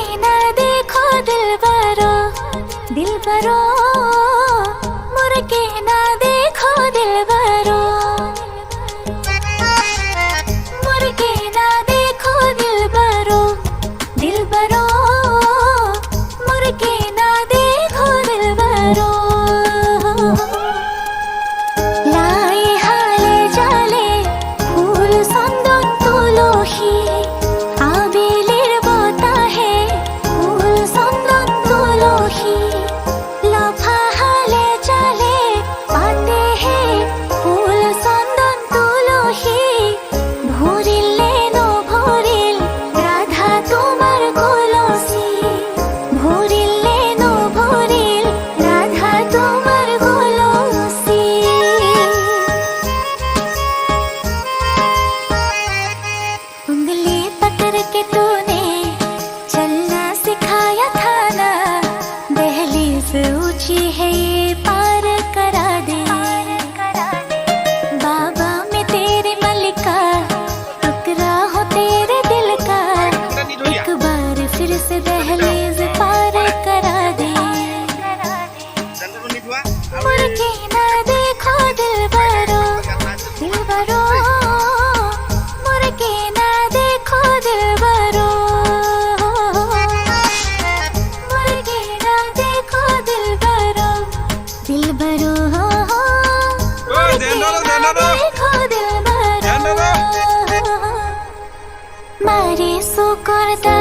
के ना देखो दिलबरो दिलबरो मुड़ के ना देखो दिलबरो मुड़ के ना देखो दिलबरो दिलबरो मुड़ के ना देखो दिलबरो লাই হালে জালে ফুল চন্দন তুলসী আবেলির বতাহে ফুল চন্দন তুলসী লফা হালে জালে পাতে হে ফুল চন্দন তুলসী ভরিলে নভরিল রাধা তোমার কলসী ভরিলে নভরিল রাধা তোমার কলসী उंगली पकड़ के तूने चलना सिखाया था ना दहलीज ऊंची है ये पार करा दे बाबा मैं तेरे मलिका टुकड़ा हो तेरे दिल का एक बार फिर से दहलीज पार करा दे मुड़ के ना देखो दिलबरो दिलबरो मुड़ के ना देखो दिलबरो मुड़ के ना देखो दिलबरो दिलबरो मुड़ के ना देखो दिलबरो मारे सुकुरदा